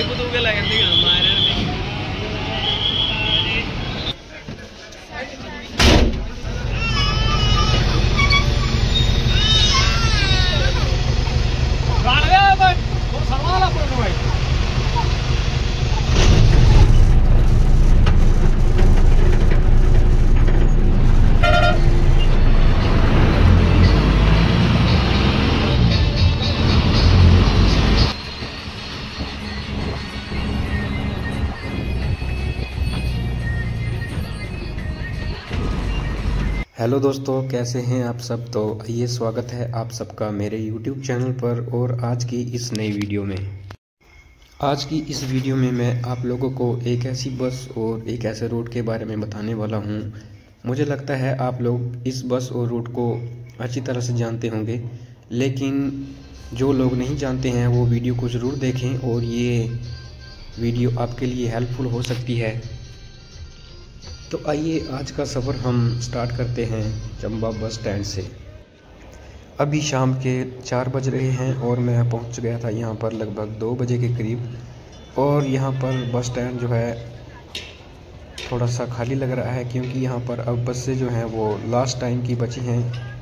बुतू के लगे मारे हेलो दोस्तों, कैसे हैं आप सब। तो आइए, स्वागत है आप सबका मेरे YouTube चैनल पर और आज की इस नई वीडियो में। आज की इस वीडियो में मैं आप लोगों को एक ऐसी बस और एक ऐसे रूट के बारे में बताने वाला हूं। मुझे लगता है आप लोग इस बस और रूट को अच्छी तरह से जानते होंगे, लेकिन जो लोग नहीं जानते हैं वो वीडियो को ज़रूर देखें और ये वीडियो आपके लिए हेल्पफुल हो सकती है। तो आइए आज का सफ़र हम स्टार्ट करते हैं चंबा बस स्टैंड से। अभी शाम के 4 बज रहे हैं और मैं पहुंच गया था यहाँ पर लगभग 2 बजे के करीब। और यहाँ पर बस स्टैंड जो है थोड़ा सा खाली लग रहा है, क्योंकि यहाँ पर अब बसें जो हैं वो लास्ट टाइम की बची हैं।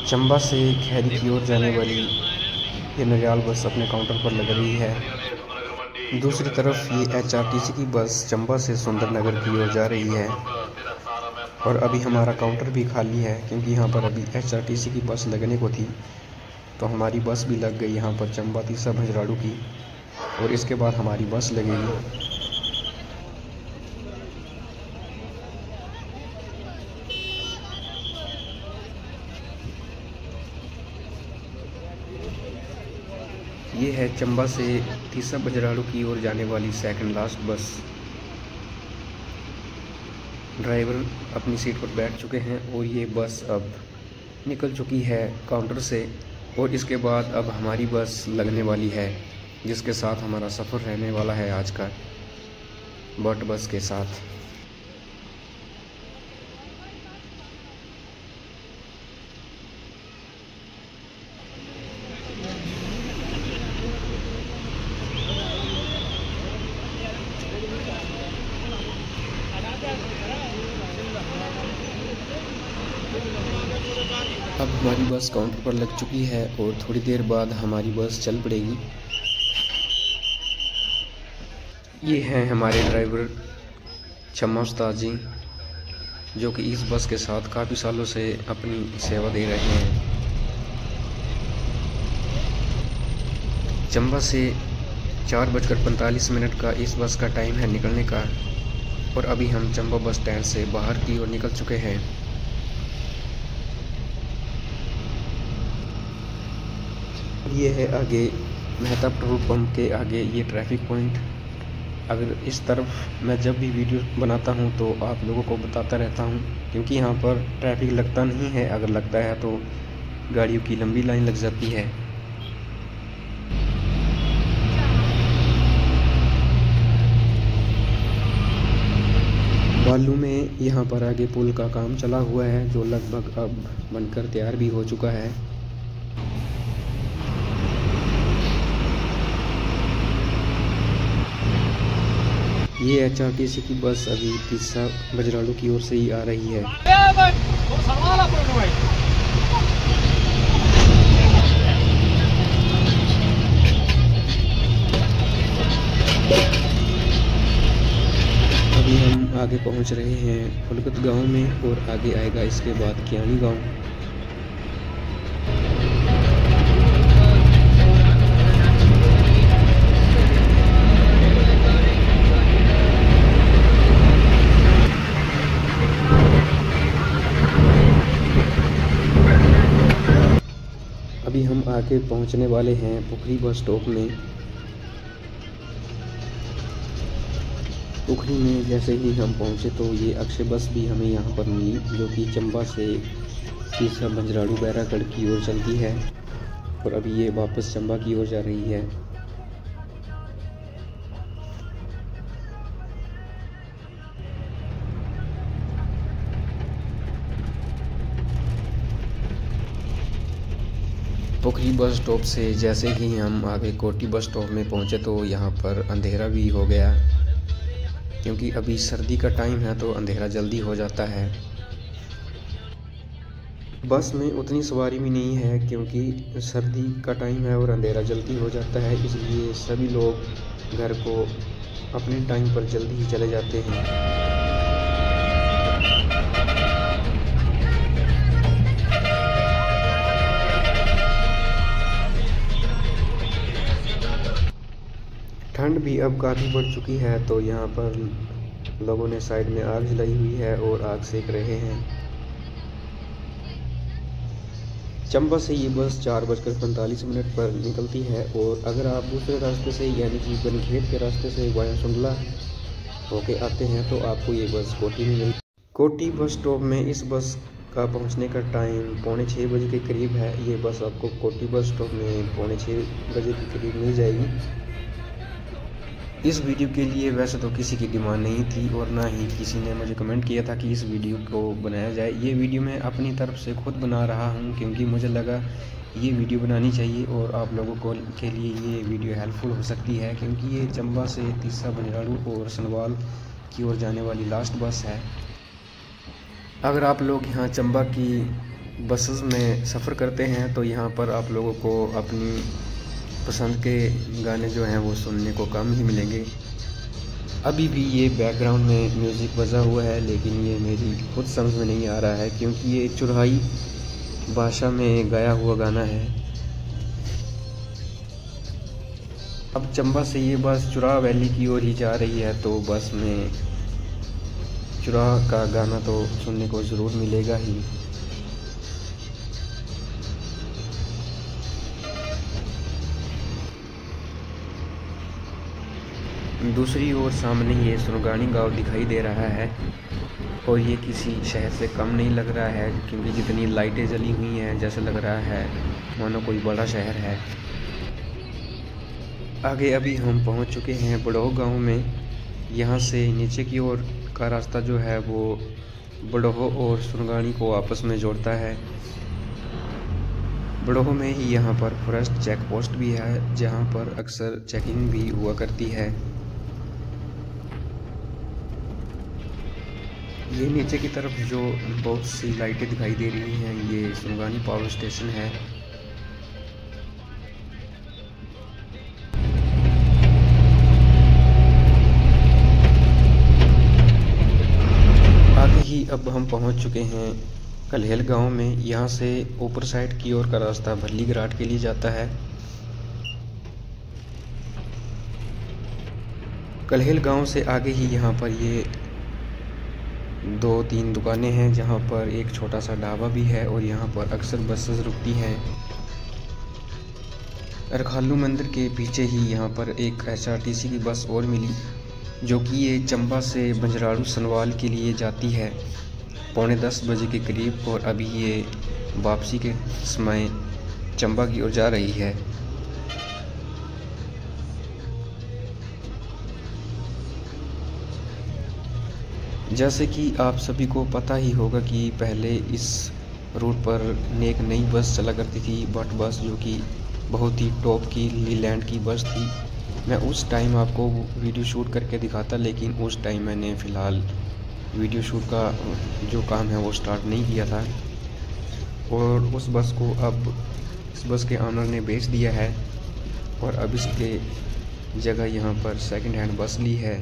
चंबा से खैरी की ओर जाने वाली ये नरियाल बस अपने काउंटर पर लग रही है। दूसरी तरफ ये HRTC की बस चंबा से सुंदरनगर की ओर जा रही है। और अभी हमारा काउंटर भी खाली है, क्योंकि यहाँ पर अभी HRTC की बस लगने को थी, तो हमारी बस भी लग गई यहाँ पर चंबा तीसा भंजराड़ू की, और इसके बाद हमारी बस लगेगी। ये है चंबा से तीसा भंजराड़ू की ओर जाने वाली सेकंड लास्ट बस। ड्राइवर अपनी सीट पर बैठ चुके हैं और ये बस अब निकल चुकी है काउंटर से, और इसके बाद अब हमारी बस लगने वाली है, जिसके साथ हमारा सफ़र रहने वाला है आज का बट बस के साथ। अब हमारी बस काउंटर पर लग चुकी है और थोड़ी देर बाद हमारी बस चल पड़ेगी। ये हैं हमारे ड्राइवर शम्मा उस्ताद जी, जो कि इस बस के साथ काफ़ी सालों से अपनी सेवा दे रहे हैं। चंबा से 4:45 का इस बस का टाइम है निकलने का, और अभी हम चंबा बस स्टैंड से बाहर की ओर निकल चुके हैं। ये है आगे मेहता पेट्रोल पंप के आगे ये ट्रैफिक पॉइंट। अगर इस तरफ मैं जब भी वीडियो बनाता हूँ तो आप लोगों को बताता रहता हूँ, क्योंकि यहाँ पर ट्रैफिक लगता नहीं है। अगर लगता है तो गाड़ियों की लंबी लाइन लग जाती है। बालू में यहाँ पर आगे पुल का काम चला हुआ है, जो लगभग अब बनकर तैयार भी हो चुका है। ये HRTC की बस अभी तीसा भंजराड़ू की ओर से ही आ रही है। अभी हम आगे पहुंच रहे हैं फुलगत गांव में, और आगे आएगा इसके बाद कियानी गांव। अभी हम आगे पहुंचने वाले हैं पुखरी बस स्टॉप में। पुखरी में जैसे ही हम पहुंचे तो ये अक्षय बस भी हमें यहाँ पर मिली, जो कि चंबा से तीसा भंजराड़ू बैरागढ़ की ओर चलती है, और अभी ये वापस चंबा की ओर जा रही है। पोखरी बस स्टॉप से जैसे ही हम आगे कोटी बस स्टॉप में पहुँचे तो यहाँ पर अंधेरा भी हो गया, क्योंकि अभी सर्दी का टाइम है तो अंधेरा जल्दी हो जाता है। बस में उतनी सवारी भी नहीं है क्योंकि सर्दी का टाइम है और अंधेरा जल्दी हो जाता है, इसलिए सभी लोग घर को अपने टाइम पर जल्दी ही चले जाते हैं। ठंड भी अब काफ़ी बढ़ चुकी है तो यहाँ पर लोगों ने साइड में आग जलाई हुई है और आग सेक रहे हैं। चंबा से ये बस 4:45 पर निकलती है और अगर आप दूसरे रास्ते से यानी कि बनखेत के रास्ते से वाया सुंडला होके आते हैं तो आपको ये बस कोटी में मिल कोटी बस स्टॉप में इस बस का पहुंचने का टाइम 5:45 बजे के करीब है। ये बस आपको कोटी बस स्टॉप में 5:45 बजे के करीब मिल जाएगी। इस वीडियो के लिए वैसे तो किसी की डिमांड नहीं थी और ना ही किसी ने मुझे कमेंट किया था कि इस वीडियो को बनाया जाए। ये वीडियो मैं अपनी तरफ से खुद बना रहा हूँ क्योंकि मुझे लगा ये वीडियो बनानी चाहिए और आप लोगों को के लिए ये वीडियो हेल्पफुल हो सकती है, क्योंकि ये चंबा से तीसा बंजराड़ू और सनवाल की ओर जाने वाली लास्ट बस है। अगर आप लोग यहाँ चंबा की बसेस में सफ़र करते हैं तो यहाँ पर आप लोगों को अपनी पसंद के गाने जो हैं वो सुनने को कम ही मिलेंगे। अभी भी ये बैकग्राउंड में म्यूज़िक बजा हुआ है, लेकिन ये मेरी खुद समझ में नहीं आ रहा है क्योंकि ये चुराही भाषा में गाया हुआ गाना है। अब चंबा से ये बस चुराह वैली की ओर ही जा रही है तो बस में चुराह का गाना तो सुनने को ज़रूर मिलेगा ही। दूसरी ओर सामने ये सुनगानी गांव दिखाई दे रहा है और ये किसी शहर से कम नहीं लग रहा है क्योंकि जितनी लाइटें जली हुई हैं जैसे लग रहा है मानो कोई बड़ा शहर है। आगे अभी हम पहुंच चुके हैं बड़ोह गांव में। यहाँ से नीचे की ओर का रास्ता जो है वो बड़ोह और सुनगानी को आपस में जोड़ता है। बड़ोह में ही यहाँ पर फॉरेस्ट चेक पोस्ट भी है जहाँ पर अक्सर चेकिंग भी हुआ करती है। ये नीचे की तरफ जो बहुत सी लाइटें दिखाई दे रही हैं ये सुनगानी पावर स्टेशन है। आगे ही अब हम पहुंच चुके हैं कल्हेल गांव में। यहाँ से ऊपर साइड की ओर का रास्ता भल्ली घराट के लिए जाता है। कल्हेल गांव से आगे ही यहाँ पर ये 2-3 दुकानें हैं जहाँ पर एक छोटा सा ढाबा भी है और यहाँ पर अक्सर बसेस रुकती हैं। रखालू मंदिर के पीछे ही यहाँ पर एक HRTC की बस और मिली जो कि ये चंबा से बंजराड़ू सनवाल के लिए जाती है 9:45 बजे के करीब और अभी ये वापसी के समय चंबा की ओर जा रही है। जैसे कि आप सभी को पता ही होगा कि पहले इस रूट पर एक नई बस चला करती थी बट बस, जो कि बहुत ही टॉप की लीलैंड की बस थी। मैं उस टाइम आपको वीडियो शूट करके दिखाता, लेकिन उस टाइम मैंने फ़िलहाल वीडियो शूट का जो काम है वो स्टार्ट नहीं किया था और उस बस को अब इस बस के ऑनर ने बेच दिया है और अब इसके जगह यहाँ पर सेकंड हैंड बस ली है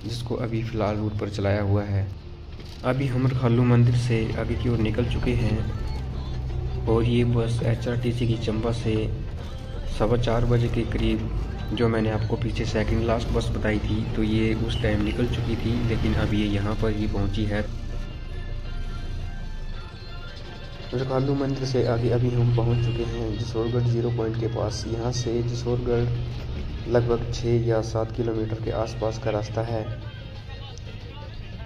जिसको अभी फ़िलहाल रूट पर चलाया हुआ है। अभी हम रखालू मंदिर से आगे की ओर निकल चुके हैं और ये बस HRTC की चंबा से 4:15 बजे के करीब, जो मैंने आपको पीछे सेकंड लास्ट बस बताई थी, तो ये उस टाइम निकल चुकी थी, लेकिन अब ये यहाँ पर ही पहुँची है। रखालू मंदिर से आगे अभी हम पहुँच चुके हैं जसोरगढ़ 0 पॉइंट के पास। यहाँ से जसोरगढ़ लगभग 6 या 7 किलोमीटर के आसपास का रास्ता है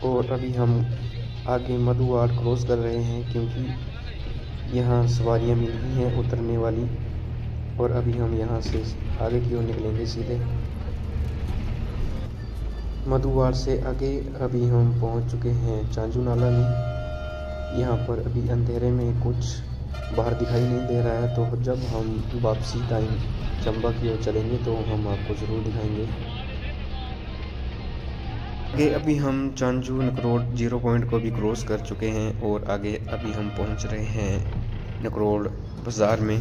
और अभी हम आगे मधुवाड़ क्रॉस कर रहे हैं क्योंकि यहाँ सवारियाँ मिल गई हैं उतरने वाली और अभी हम यहाँ से आगे की ओर निकलेंगे सीधे। मधुवाड़ से आगे अभी हम पहुँच चुके हैं चांजू नाला में। यहाँ पर अभी अंधेरे में कुछ बाहर दिखाई नहीं दे रहा है, तो जब हम वापसी टाइम चंबा की ओर चलेंगे तो हम आपको ज़रूर दिखाएंगे। आगे अभी हम चांजू नकरोड 0 पॉइंट को भी क्रॉस कर चुके हैं और आगे अभी हम पहुंच रहे हैं नकरोड बाज़ार में।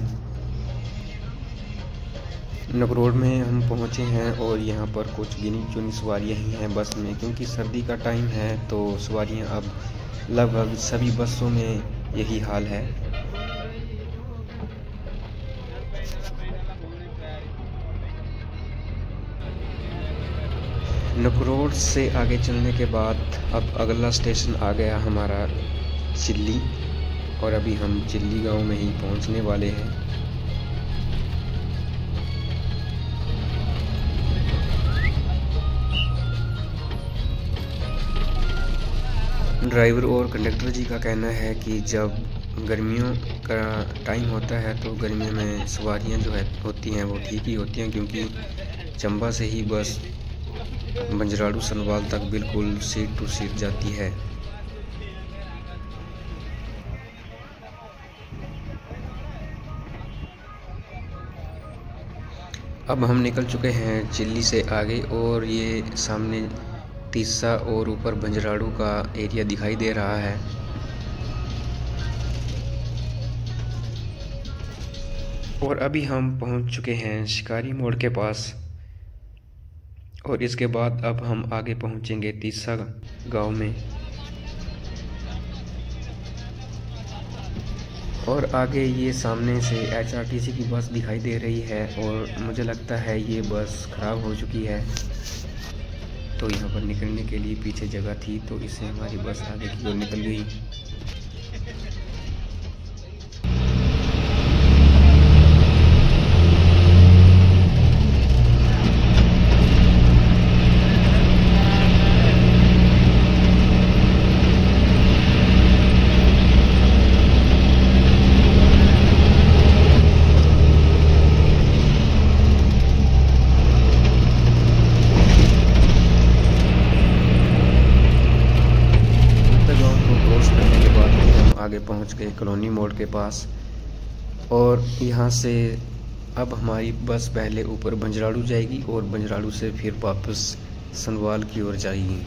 नकरोड में हम पहुंचे हैं और यहाँ पर कुछ गिनी चुनी सवारियाँ ही हैं बस में, क्योंकि सर्दी का टाइम है तो सवारियाँ अब लगभग सभी बसों में यही हाल है। नकरोड से आगे चलने के बाद अब अगला स्टेशन आ गया हमारा चिल्ली, और अभी हम चिल्ली गांव में ही पहुंचने वाले हैं। ड्राइवर और कंडक्टर जी का कहना है कि जब गर्मियों का टाइम होता है तो गर्मियों में सवारियां जो है होती हैं वो ठीक ही होती हैं, क्योंकि चंबा से ही बस बंजराड़ू सनवाल तक बिल्कुल सीट टू सीट जाती है। अब हम निकल चुके हैं चिल्ली से आगे और ये सामने तीसा और ऊपर बंजराड़ू का एरिया दिखाई दे रहा है। और अभी हम पहुंच चुके हैं शिकारी मोड़ के पास, और इसके बाद अब हम आगे पहुंचेंगे तीसा गांव में। और आगे ये सामने से HRTC की बस दिखाई दे रही है और मुझे लगता है ये बस ख़राब हो चुकी है, तो यहाँ पर निकलने के लिए पीछे जगह थी तो इससे हमारी बस आगे की ओर निकल गई। आगे पहुंच गए कॉलोनी मोड़ के पास, और यहाँ से अब हमारी बस पहले ऊपर बंजराड़ू जाएगी और बंजराड़ू से फिर वापस सनवाल की ओर जाएगी।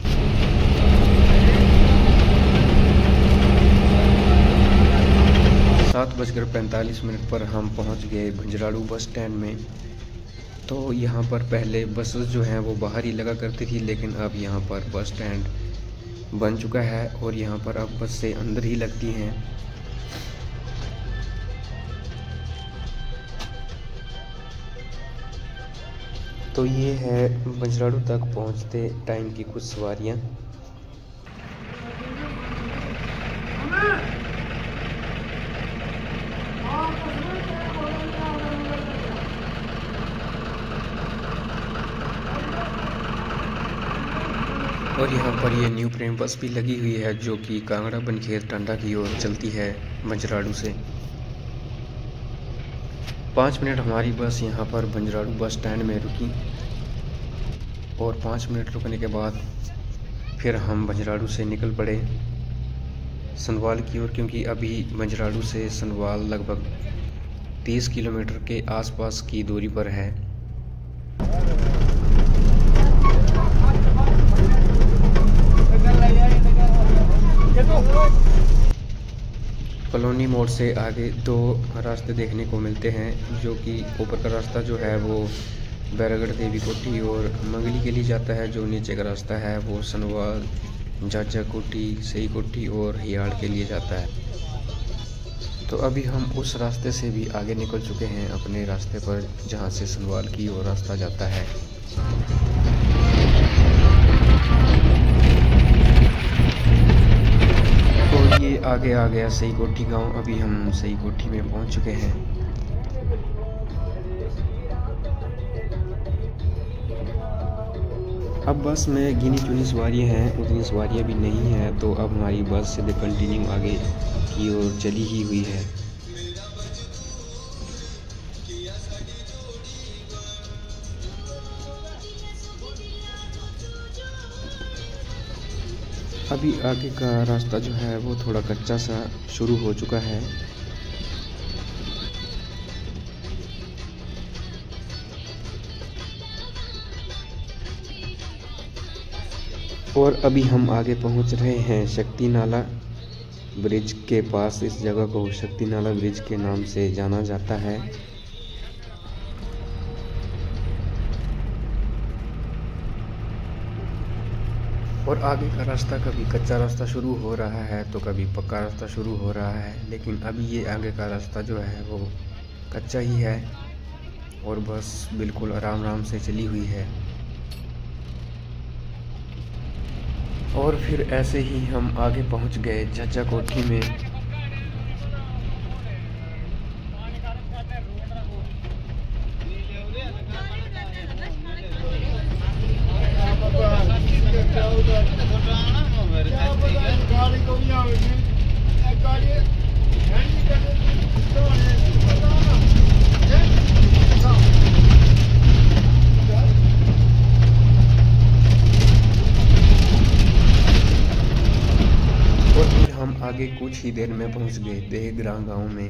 7:45 पर हम पहुंच गए बंजराड़ू बस स्टैंड में। तो यहाँ पर पहले बसेस जो हैं वो बाहर ही लगा करती थी, लेकिन अब यहाँ पर बस स्टैंड बन चुका है और यहाँ पर अब बस से अंदर ही लगती हैं। तो ये है बंजराड़ू तक पहुँचते टाइम की कुछ सवारियाँ। और यहाँ पर ये न्यू प्रेम बस भी लगी हुई है जो कि कांगड़ा बनखेर टांडा की ओर चलती है बंजराड़ू से। 5 मिनट हमारी बस यहाँ पर बंजराड़ू बस स्टैंड में रुकी और 5 मिनट रुकने के बाद फिर हम बंजराड़ू से निकल पड़े सनवाल की ओर, क्योंकि अभी बंजराड़ू से सनवाल लगभग 30 किलोमीटर के आसपास की दूरी पर है। कॉलोनी मोड़ से आगे 2 रास्ते देखने को मिलते हैं, जो कि ऊपर का रास्ता जो है वो बैरागढ़ देवी कोठी और मंगली के लिए जाता है, जो नीचे का रास्ता है वो सनवाल, जाजा कोठी, सही कोठी और हियाड़ के लिए जाता है। तो अभी हम उस रास्ते से भी आगे निकल चुके हैं अपने रास्ते पर, जहां से सनवाल की ओर रास्ता जाता है। तो ये आगे आ गया सही कोठी गांव। अभी हम सही कोठी में पहुंच चुके हैं। अब बस में गिनी चुनी सवारियां हैं, उतनी सवारियां भी नहीं हैं, तो अब हमारी बस सीधे कंटिन्यू आगे की ओर चली ही हुई है। अभी आगे का रास्ता जो है वो थोड़ा कच्चा सा शुरू हो चुका है और अभी हम आगे पहुंच रहे हैं शक्ति नाला ब्रिज के पास। इस जगह को शक्ति नाला ब्रिज के नाम से जाना जाता है। और आगे का रास्ता कभी कच्चा रास्ता शुरू हो रहा है तो कभी पक्का रास्ता शुरू हो रहा है, लेकिन अभी ये आगे का रास्ता जो है वो कच्चा ही है और बस बिल्कुल आराम आराम से चली हुई है। और फिर ऐसे ही हम आगे पहुंच गए चाचा कोठी में। हम आगे कुछ ही देर में पहुंच गए देहग्रा गांव में।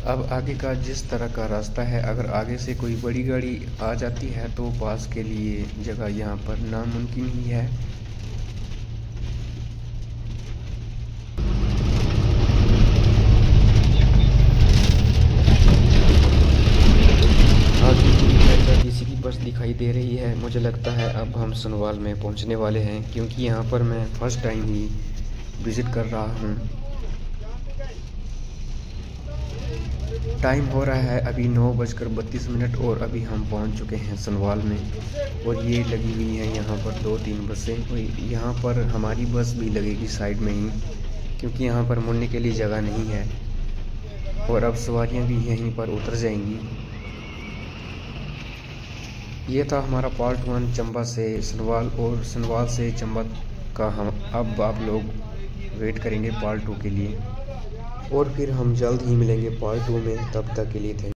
अब आगे का जिस तरह का रास्ता है, अगर आगे से कोई बड़ी गाड़ी आ जाती है तो पास के लिए जगह यहाँ पर नामुमकिन ही है। की बस दिखाई दे रही है। मुझे लगता है अब हम सनवाल में पहुंचने वाले हैं, क्योंकि यहाँ पर मैं फर्स्ट टाइम ही विज़िट कर रहा हूँ। टाइम हो रहा है अभी 9:32 और अभी हम पहुंच चुके हैं सनवाल में। और ये लगी हुई हैं यहाँ पर 2-3 बसें। और यहाँ पर हमारी बस भी लगेगी साइड में ही, क्योंकि यहाँ पर मुड़ने के लिए जगह नहीं है। और अब सवारियाँ भी यहीं पर उतर जाएंगी। ये था हमारा पार्ट 1 चंबा से सनवाल, और सनवाल से चंबा का हम अब आप लोग वेट करेंगे पार्ट 2 के लिए। और फिर हम जल्द ही मिलेंगे पार्ट 2 में। तब तक के लिए थैंक यू।